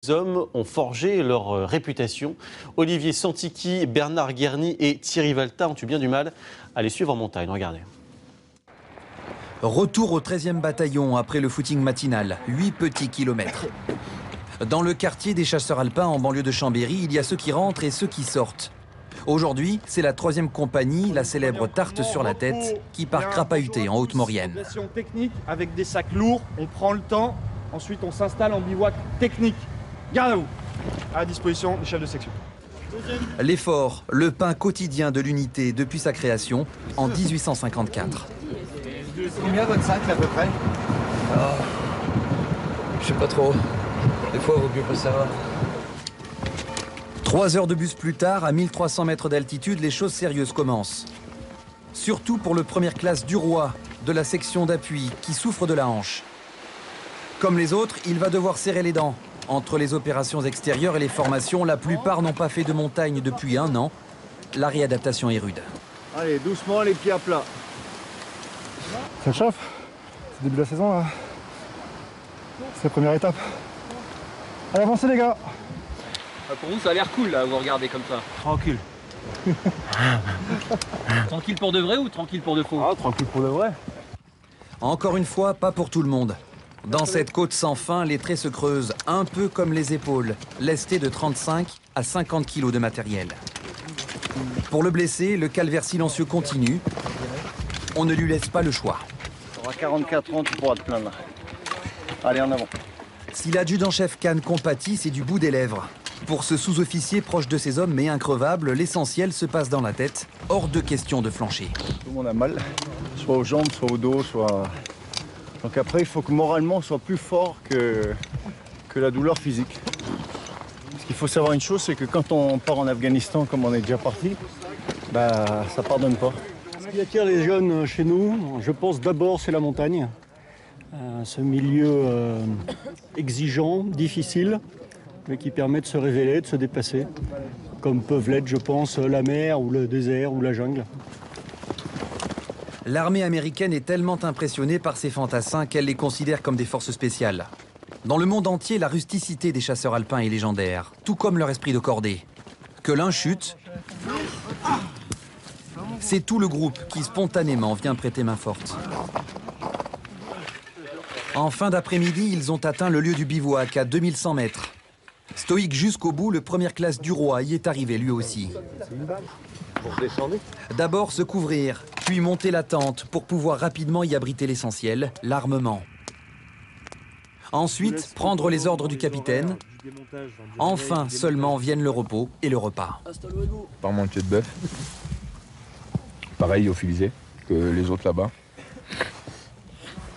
Les hommes ont forgé leur réputation. Olivier Santiki, Bernard Guerny et Thierry Valta ont eu bien du mal à les suivre en montagne. Regardez. Retour au 13e bataillon après le footing matinal, 8 petits kilomètres. Dans le quartier des chasseurs alpins en banlieue de Chambéry, il y a ceux qui rentrent et ceux qui sortent. Aujourd'hui, c'est la 3e compagnie, la célèbre tarte sur la tête, qui part crapahuter en Haute-Maurienne. Progression technique avec des sacs lourds, on prend le temps, ensuite on s'installe en bivouac technique. Garde à vous, à la disposition des chefs de section. L'effort, le pain quotidien de l'unité depuis sa création en 1854. Combien votre sac à peu près? Je sais pas trop. Des fois, il vaut mieux pas savoir. 3 heures de bus plus tard, à 1300 mètres d'altitude, les choses sérieuses commencent. Surtout pour le première classe du Roi, de la section d'appui, qui souffre de la hanche. Comme les autres, il va devoir serrer les dents. Entre les opérations extérieures et les formations, la plupart n'ont pas fait de montagne depuis 1 an. La réadaptation est rude. Allez, doucement, les pieds à plat. Ça chauffe, c'est le début de la saison là. C'est la première étape. Allez, avancez les gars. Pour vous, ça a l'air cool là, vous regardez comme ça. Tranquille. Tranquille pour de vrai ou tranquille pour de faux? Ah, tranquille pour le vrai. Encore une fois, pas pour tout le monde. Dans cette côte sans fin, les traits se creusent, un peu comme les épaules, lestées de 35 à 50 kilos de matériel. Pour le blessé, le calvaire silencieux continue. On ne lui laisse pas le choix. Tu auras 44 ans, tu pourras te plaindre. Allez, en avant. Si l'adjudant-chef Kahn compatit, c'est du bout des lèvres. Pour ce sous-officier proche de ses hommes mais increvable, l'essentiel se passe dans la tête. Hors de question de flancher. Tout le monde a mal, soit aux jambes, soit au dos, soit... Donc après, il faut que moralement, on soit plus fort que la douleur physique. Ce qu'il faut savoir une chose, c'est que quand on part en Afghanistan, comme on est déjà parti, bah, ça pardonne pas. Ce qui attire les jeunes chez nous, je pense d'abord, c'est la montagne. Ce milieu exigeant, difficile, mais qui permet de se révéler, de se dépasser, comme peuvent l'être, je pense, la mer ou le désert ou la jungle. L'armée américaine est tellement impressionnée par ces fantassins qu'elle les considère comme des forces spéciales. Dans le monde entier, la rusticité des chasseurs alpins est légendaire, tout comme leur esprit de cordée. Que l'un chute, c'est tout le groupe qui spontanément vient prêter main forte. En fin d'après-midi, ils ont atteint le lieu du bivouac à 2100 mètres. Stoïque jusqu'au bout, le première classe du Roi y est arrivé lui aussi. D'abord se couvrir, puis monter la tente pour pouvoir rapidement y abriter l'essentiel, l'armement. Ensuite, prendre les ordres du capitaine. Enfin, seulement viennent le repos et le repas. Par mon pied de bœuf. Pareil, ophilisé que les autres là-bas.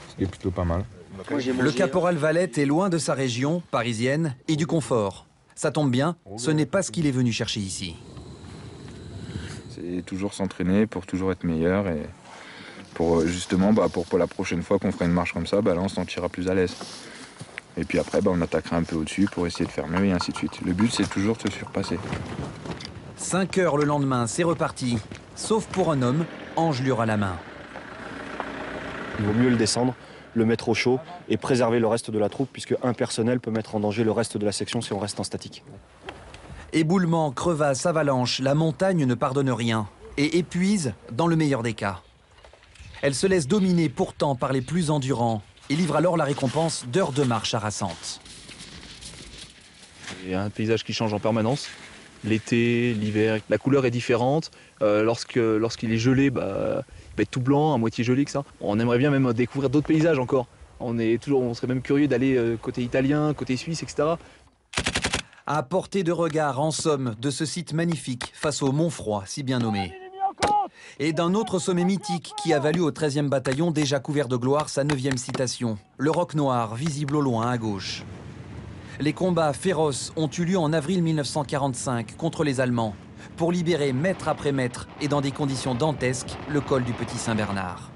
Ce qui est plutôt pas mal. Le caporal Valette est loin de sa région, parisienne, et du confort. Ça tombe bien, ce n'est pas ce qu'il est venu chercher ici. C'est toujours s'entraîner pour toujours être meilleur et pour justement, pour la prochaine fois qu'on fera une marche comme ça, là on se sentira plus à l'aise. Et puis après, on attaquera un peu au-dessus pour essayer de faire mieux et ainsi de suite. Le but, c'est toujours de se surpasser. 5 heures le lendemain, c'est reparti. Sauf pour un homme, engelure à la main. Il vaut mieux le descendre, le mettre au chaud et préserver le reste de la troupe, puisque un personnel peut mettre en danger le reste de la section si on reste en statique. Éboulement, crevasse, avalanche, la montagne ne pardonne rien et épuise dans le meilleur des cas. Elle se laisse dominer pourtant par les plus endurants et livre alors la récompense d'heures de marche harassantes. Il y a un paysage qui change en permanence. L'été, l'hiver, la couleur est différente. Lorsqu'il est gelé, il va être tout blanc, à moitié gelé que ça. On aimerait bien même découvrir d'autres paysages encore. On serait même curieux d'aller côté italien, côté suisse, etc. À portée de regard, en somme, de ce site magnifique face au Mont Froid, si bien nommé. Et d'un autre sommet mythique qui a valu au 13e bataillon, déjà couvert de gloire, sa 9e citation. Le Roc Noir, visible au loin à gauche. Les combats féroces ont eu lieu en avril 1945 contre les Allemands, pour libérer mètre après mètre et dans des conditions dantesques le col du Petit Saint-Bernard.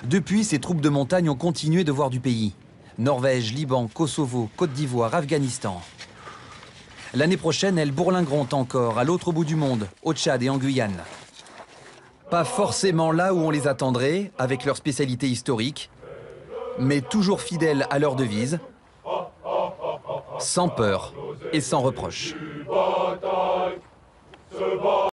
Depuis, ces troupes de montagne ont continué de voir du pays. Norvège, Liban, Kosovo, Côte d'Ivoire, Afghanistan. L'année prochaine, elles bourlingueront encore à l'autre bout du monde, au Tchad et en Guyane. Pas forcément là où on les attendrait, avec leur spécialité historique, mais toujours fidèles à leur devise. sans peur et sans reproche.